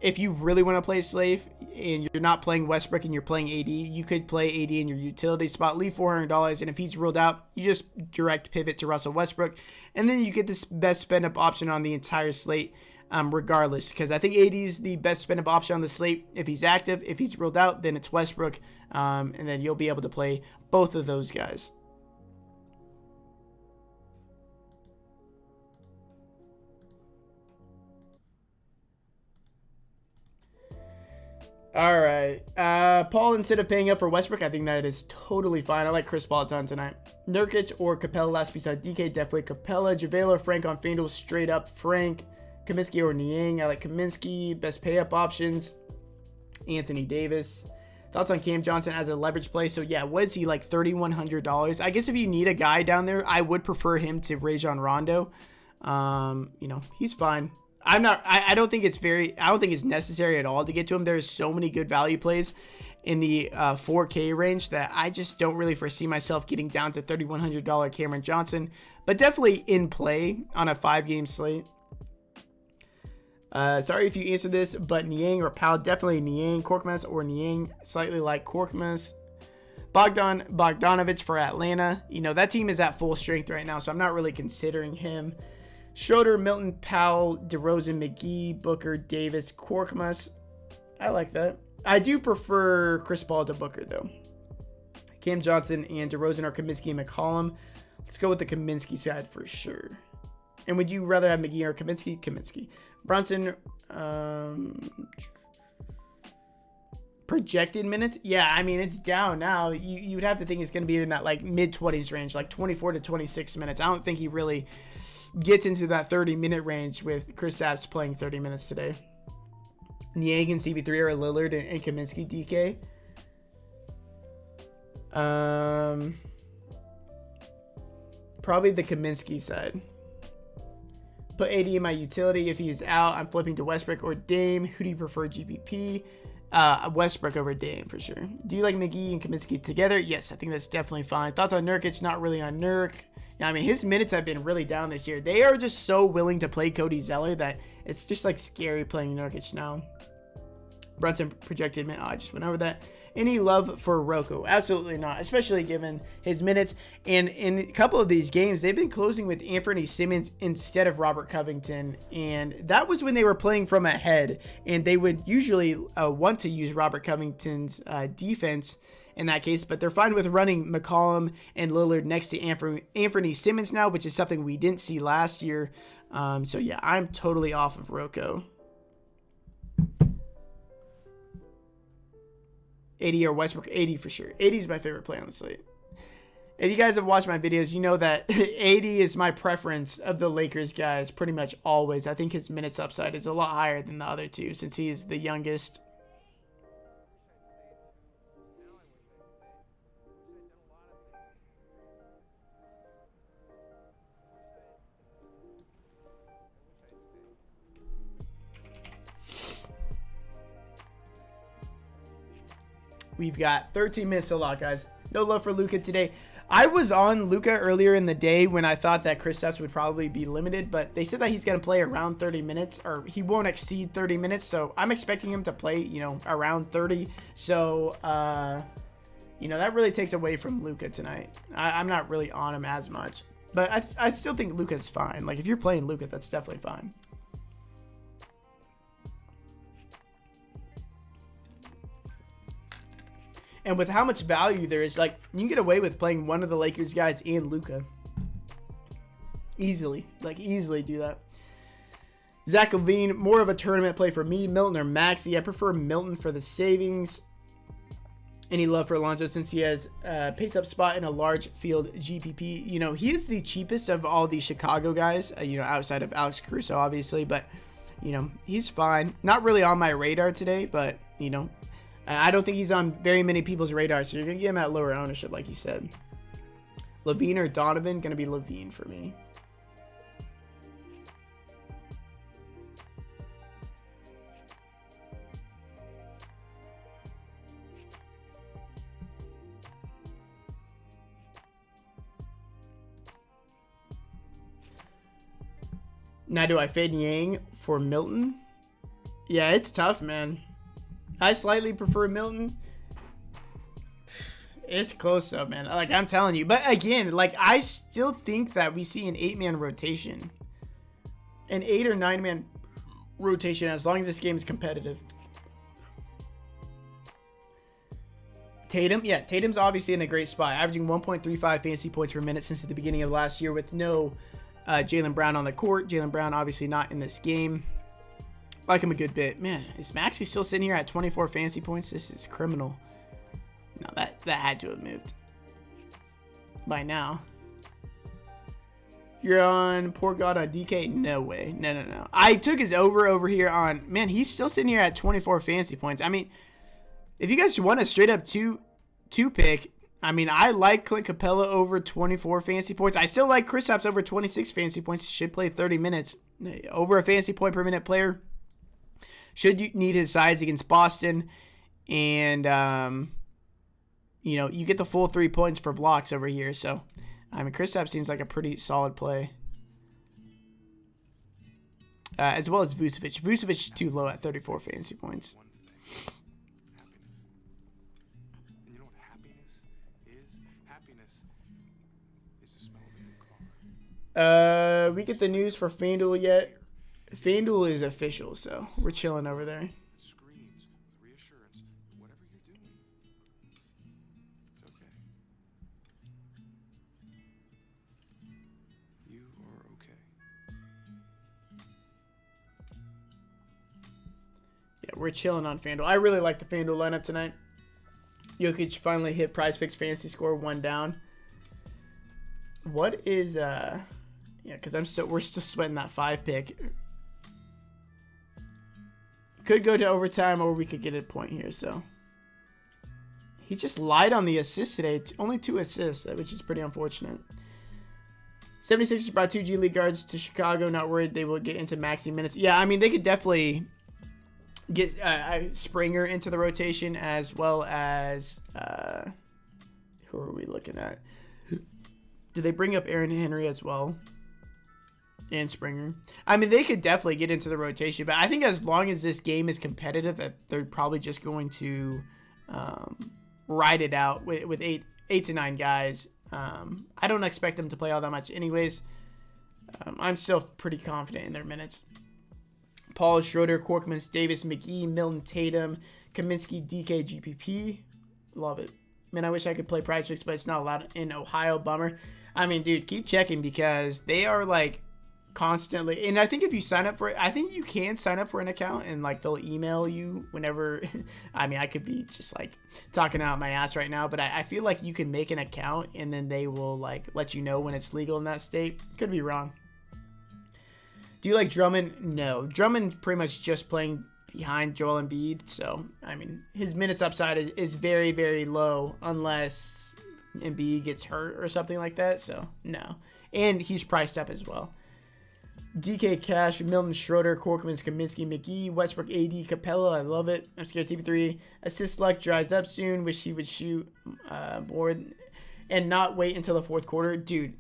If you really want to play Slate and you're not playing Westbrook and you're playing AD, you could play AD in your utility spot, leave $400, and if he's ruled out, you just direct pivot to Russell Westbrook, and then you get this best spend-up option on the entire slate, regardless, because I think AD is the best spend-up option on the slate if he's active. If he's ruled out, then it's Westbrook, and then you'll be able to play both of those guys. All right. Paul, instead of paying up for Westbrook, I think that is totally fine. I like Chris Paul a ton tonight. Nurkic or Capella, last piece on DK, definitely Capella. JaVale or Frank on FanDuel, straight up Frank. Kaminsky or Niang, I like Kaminsky. Best pay up options, Anthony Davis. Thoughts on Cam Johnson as a leverage play? So yeah, was he like $3,100? I guess if you need a guy down there, I would prefer him to Rajon Rondo. You know, he's fine. I don't think it's necessary at all to get to him. There's so many good value plays in the 4K range that I just don't really foresee myself getting down to $3,100 Cameron Johnson, but definitely in play on a 5-game slate. Sorry if you answered this, but Niang or Powell, definitely Niang. Korkmaz or Niang, slightly like Korkmaz. Bogdanovic for Atlanta. You know, that team is at full strength right now, so I'm not really considering him. Schroeder, Milton, Powell, DeRozan, McGee, Booker, Davis, Korkmaz. I like that. I do prefer Chris Paul to Booker, though. Cam Johnson and DeRozan are Kaminsky and McCollum. Let's go with the Kaminsky side for sure. And would you rather have McGee or Kaminsky? Kaminsky. Brunson, projected minutes? Yeah, I mean, it's down now. You'd have to think it's going to be in that like mid-20s range, like 24 to 26 minutes. I don't think he really gets into that 30-minute range with Kristaps playing 30 minutes today. Niang and CB3 or Lillard and Kaminsky, DK. Probably the Kaminsky side. Put AD in my utility. If he's out, I'm flipping to Westbrook or Dame. Who do you prefer, GPP? Westbrook over Dame for sure. Do you like McGee and Kaminsky together? Yes, I think that's definitely fine. Thoughts on Nurkic? Not really on Nurk. Yeah, I mean, his minutes have been really down this year. They are just so willing to play Cody Zeller that it's just like scary playing Nurkic now. Brunson projected minute. Oh, I just went over that. Any love for Rocco? Absolutely not, especially given his minutes. And in a couple of these games, they've been closing with Anthony Simmons instead of Robert Covington. And that was when they were playing from ahead. And they would usually want to use Robert Covington's defense in that case. But they're fine with running McCollum and Lillard next to Anthony Simmons now, which is something we didn't see last year. So yeah, I'm totally off of Rocco. 80 or Westbrook, 80 for sure. 80 is my favorite play on the slate. If you guys have watched my videos, you know that AD is my preference of the Lakers guys pretty much always. I think his minutes upside is a lot higher than the other two since he's the youngest. We've got 13 minutes to lock, guys. No love for Luka today. I was on Luka earlier in the day when I thought that Kristaps would probably be limited, but they said that he's going to play around 30 minutes, or he won't exceed 30 minutes, so I'm expecting him to play, you know, around 30. So, you know, that really takes away from Luka tonight. I'm not really on him as much, but I still think Luka's fine. Like, if you're playing Luka, that's definitely fine. And with how much value there is, like, you can get away with playing one of the Lakers guys and Luka. Easily. Like, easily do that. Zach LaVine, more of a tournament play for me. Milton or Maxey. I prefer Milton for the savings. Any love for Alonzo since he has a pace-up spot in a large field GPP. You know, he is the cheapest of all the Chicago guys, you know, outside of Alex Caruso, obviously. But, you know, he's fine. Not really on my radar today, but, you know, I don't think he's on very many people's radar, so you're going to get him at lower ownership, like you said. LaVine or Donovan? Going to be LaVine for me. Now, do I fade Yang for Milton? Yeah, it's tough, man. I slightly prefer Milton. It's close though, man. Like, I'm telling you. But again, like, I still think that we see an 8-man rotation. An 8 or 9-man rotation as long as this game is competitive. Tatum, yeah, Tatum's obviously in a great spot. Averaging 1.35 fantasy points per minute since the beginning of last year with no Jaylen Brown on the court. Jaylen Brown obviously not in this game. Like him a good bit. Man, is Maxey still sitting here at 24 fantasy points? This is criminal. No, that had to have moved by now. You're on Poor God on DK? No way. No. I took his over here on... Man, he's still sitting here at 24 fantasy points. I mean, if you guys want a straight up two pick, I mean, I like Clint Capella over 24 fantasy points. I still like Kristaps over 26 fantasy points. Should play 30 minutes. Over a fantasy point per minute player. Should you need his size against Boston. And, you know, you get the full 3 points for blocks over here. So, I mean, Kristaps seems like a pretty solid play. As well as Vucevic. Vucevic too low at 34 fantasy points. And you know what happiness is? Happiness is the smell of a car. We get the news for FanDuel yet? FanDuel is official, so we're chilling over there. It screams with reassurance that whatever you're doing, it's okay. You are okay. Yeah, we're chilling on FanDuel. I really like the FanDuel lineup tonight. Jokic finally hit PrizePicks fantasy score 1 down. What is yeah, because we're still sweating that 5 pick. Could go to overtime, or we could get a point here. So he just lied on the assists today. Only 2 assists, which is pretty unfortunate. 76ers brought 2 G League guards to Chicago. Not worried they will get into maxi minutes. Yeah, I mean, they could definitely get Springer into the rotation, as well as who are we looking at? Did they bring up Aaron Henry as well? And Springer. I mean, they could definitely get into the rotation, but I think as long as this game is competitive, that they're probably just going to ride it out with eight to 9 guys. I don't expect them to play all that much anyways. I'm still pretty confident in their minutes. Paul, Schroeder, Korkmaz, Davis, McGee, Milton, Tatum, Kaminsky, DK, GPP. Love it. Man, I wish I could play PrizePicks, but it's not allowed in Ohio. Bummer. I mean, dude, keep checking because they are like constantly, and I think if you sign up for it, I think you can sign up for an account and like they'll email you whenever. I mean, I could be just like talking out my ass right now, but I feel like you can make an account and then they will like let you know when it's legal in that state. Could be wrong. Do you like Drummond? No, Drummond pretty much just playing behind Joel Embiid, so I mean his minutes upside is very, very low unless Embiid gets hurt or something like that. So no, and he's priced up as well. DK Cash, Milton Schroeder, Korkmaz, Kaminsky, McGee, Westbrook, AD, Capella. I love it. I'm scared CP3. Assist luck dries up soon. Wish he would shoot more and not wait until the fourth quarter. Dude,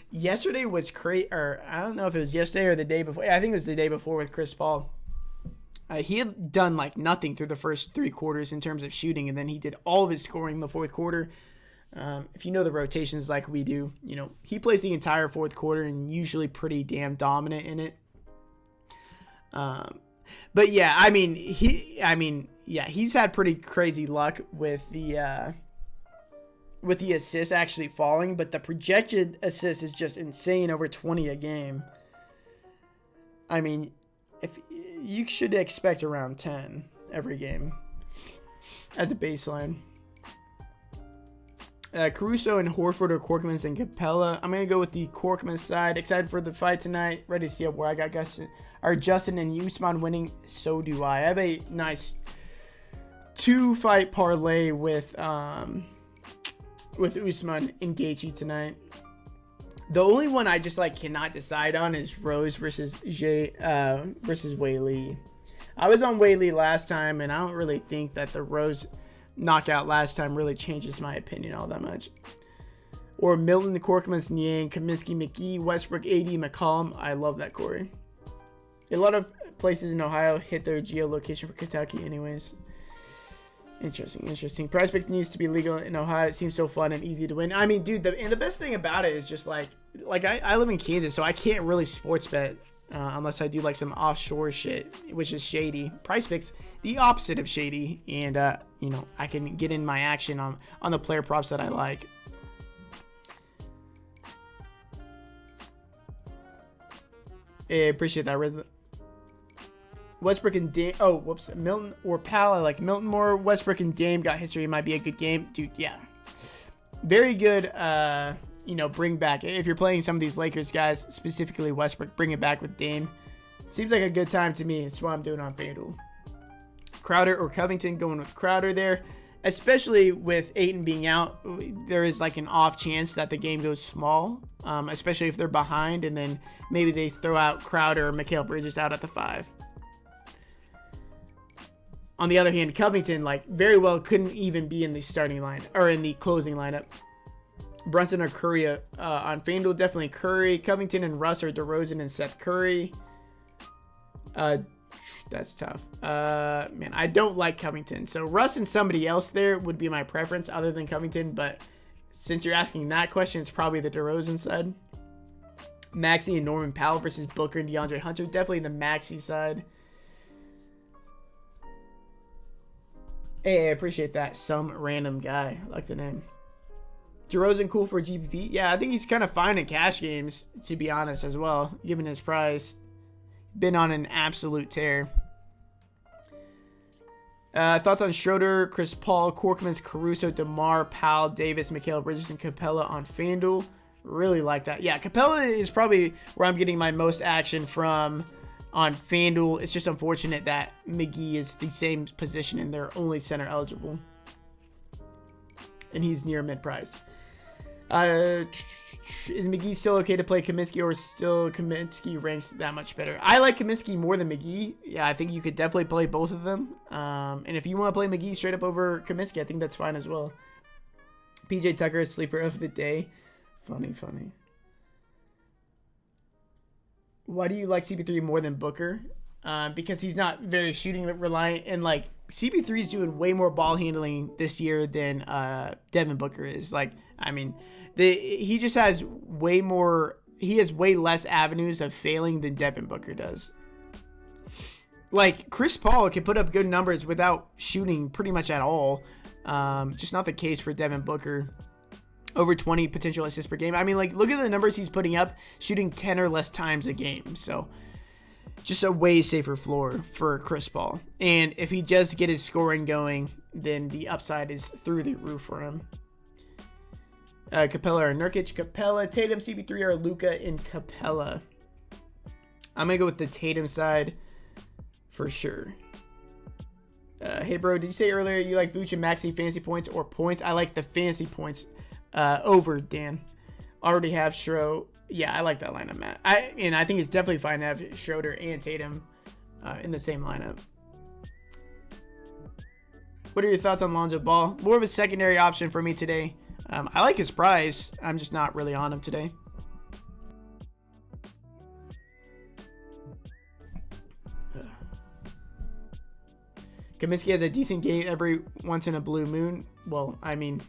yesterday was crazy. Or I don't know if it was yesterday or the day before. I think it was the day before with Chris Paul. He had done like nothing through the first 3 quarters in terms of shooting, and then he did all of his scoring in the fourth quarter. If you know the rotations like we do, you know, he plays the entire fourth quarter and usually pretty damn dominant in it. But yeah, he's had pretty crazy luck with the assists actually falling, but the projected assist is just insane, over 20 a game. I mean, if you should expect around 10 every game as a baseline. Caruso and Horford or Korkmaz and Capella. I'm going to go with the Korkmaz side. Excited for the fight tonight. Ready to see where I got Justin and Usman winning. So do I. I have a nice 2-fight parlay with Usman and Gaethje tonight. The only one I just like cannot decide on is Rose versus Weili. I was on Weili last time, and I don't really think that the Rose knockout last time really changes my opinion all that much. Or Milton, Korkmaz, Niang, Kaminsky, McGee, Westbrook, AD, McCollum. I love that, Corey. A lot of places in Ohio hit their geolocation for Kentucky anyways. Interesting. Prize Picks needs to be legal in Ohio. It seems so fun and easy to win. I mean, dude, the best thing about it is just like I live in Kansas, so I can't really sports bet unless I do like some offshore shit, which is shady. Prize Picks, the opposite of shady, and you know, I can get in my action on the player props that I like. I appreciate that. Westbrook and Dame. Oh, whoops. Milton or Powell. I like Milton more. Westbrook and Dame got history. It might be a good game. Dude, yeah. Very good, bring back. If you're playing some of these Lakers guys, specifically Westbrook, bring it back with Dame. Seems like a good time to me. It's what I'm doing on FanDuel. Crowder or Covington, going with Crowder there. Especially with Ayton being out, there is like an off chance that the game goes small, especially if they're behind, and then maybe they throw out Crowder or Mikal Bridges out at the 5. On the other hand, Covington, like, very well couldn't even be in the starting line or in the closing lineup. Brunson or Curry on FanDuel, definitely Curry. Covington and Russ or DeRozan and Seth Curry. That's tough. Man, I don't like Covington. So Russ and somebody else there would be my preference other than Covington. But since you're asking that question, it's probably the DeRozan side. Maxey and Norman Powell versus Booker and DeAndre Hunter. Definitely the Maxey side. Hey, I appreciate that. Some random guy. I like the name. DeRozan cool for GPP? Yeah, I think he's kind of fine in cash games, to be honest, as well, given his price. Been on an absolute tear. Thoughts on Schroeder, Chris Paul, Korkmaz, Caruso, DeMar, Powell, Davis, Mikal Bridges, and Capella on FanDuel? Really like that. Yeah, Capella is probably where I'm getting my most action from on FanDuel. It's just unfortunate that McGee is the same position and they're only center eligible. And he's near mid-price. Is McGee still okay to play Kaminsky, or still Kaminsky ranks that much better? I like Kaminsky more than McGee. Yeah, I think you could definitely play both of them. And if you want to play McGee straight up over Kaminsky, I think that's fine as well. PJ Tucker, sleeper of the day. Funny. Why do you like CP3 more than Booker? Because he's not very shooting reliant, and like CP3 is doing way more ball handling this year than Devin Booker is. Like, I mean, he just has way more. He has way less avenues of failing than Devin Booker does. Like, Chris Paul can put up good numbers without shooting pretty much at all. Just not the case for Devin Booker. over 20 potential assists per game. I mean, like, look at the numbers he's putting up, shooting 10 or less times a game. So just a way safer floor for Chris Paul. And if he does get his scoring going, then the upside is through the roof for him. Capella or Nurkic. Capella, Tatum, CP3 or Luka in Capella. I'm going to go with the Tatum side for sure. Hey, bro, did you say earlier you like Vooch and Maxey fantasy points or points? I like the fantasy points over, Dan. Already have Schro. Yeah, I like that lineup, Matt. I think it's definitely fine to have Schroeder and Tatum in the same lineup. What are your thoughts on Lonzo Ball? More of a secondary option for me today. I like his price. I'm just not really on him today. Kaminsky has a decent game every once in a blue moon. Well, I mean,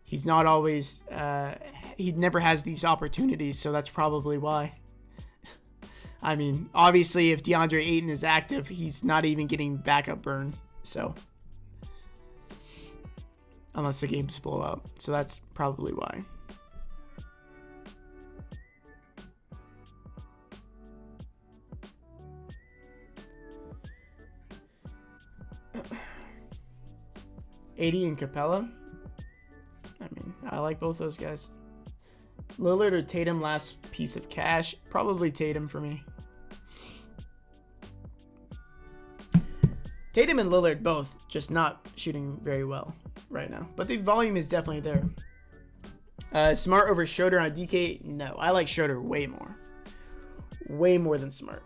he's not always, he never has these opportunities, so that's probably why. I mean, obviously, if DeAndre Ayton is active, he's not even getting backup burn, so. Unless the game's blow out, so that's probably why. AD and Capella. I mean, I like both those guys. Lillard or Tatum, last piece of cash. Probably Tatum for me. Tatum and Lillard both just not shooting very well right now. But the volume is definitely there. Smart over Schroeder on DK? No, I like Schroeder way more. Way more than Smart.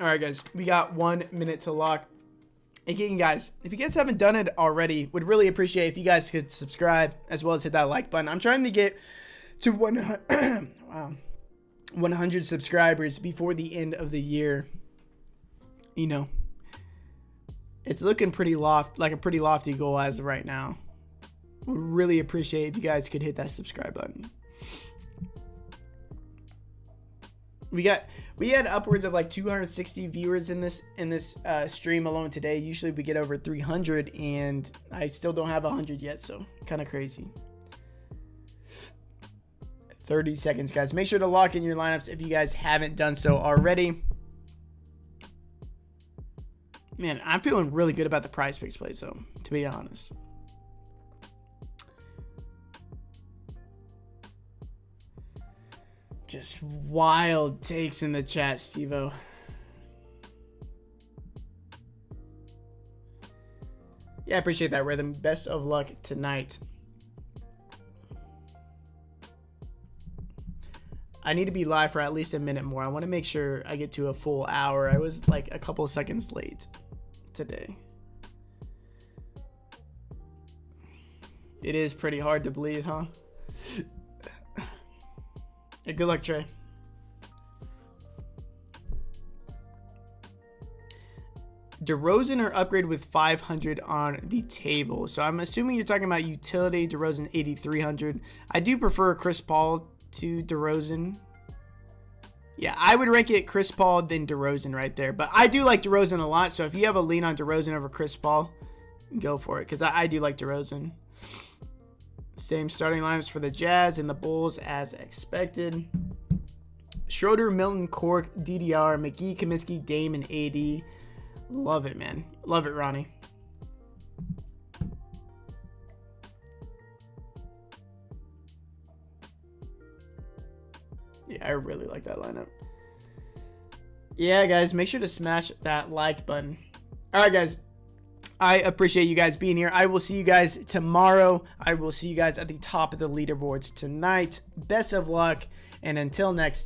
All right, guys, we got 1 minute to lock. Again, guys, if you guys haven't done it already, would really appreciate if you guys could subscribe as well as hit that like button. I'm trying to get to 100 subscribers before the end of the year. You know, it's looking pretty like a pretty lofty goal as of right now. Would really appreciate if you guys could hit that subscribe button. We had upwards of like 260 viewers in this stream alone today. Usually we get over 300, and I still don't have 100 yet, so kind of crazy. 30 seconds, guys. Make sure to lock in your lineups if you guys haven't done so already. Man, I'm feeling really good about the Prize Picks plays, though, to be honest. Just wild takes in the chat, Steve-O. Yeah, I appreciate that, Rhythm. Best of luck tonight. I need to be live for at least a minute more. I want to make sure I get to a full hour. I was like a couple seconds late today. It is pretty hard to believe, huh? Hey, good luck, Trey. DeRozan or upgrade with 500 on the table. So I'm assuming you're talking about utility. DeRozan 8,300. I do prefer Chris Paul to DeRozan. Yeah, I would rank it Chris Paul then DeRozan right there. But I do like DeRozan a lot. So if you have a lean on DeRozan over Chris Paul, go for it. Because I do like DeRozan. Same starting lineups for the Jazz and the Bulls as expected. Schroeder, Milton, Cork, DDR, McGee, Kaminsky, Dame, and AD. Love it, man. Love it, Ronnie. Yeah, I really like that lineup. Yeah, guys, make sure to smash that like button. All right, guys. I appreciate you guys being here. I will see you guys tomorrow. I will see you guys at the top of the leaderboards tonight. Best of luck, and until next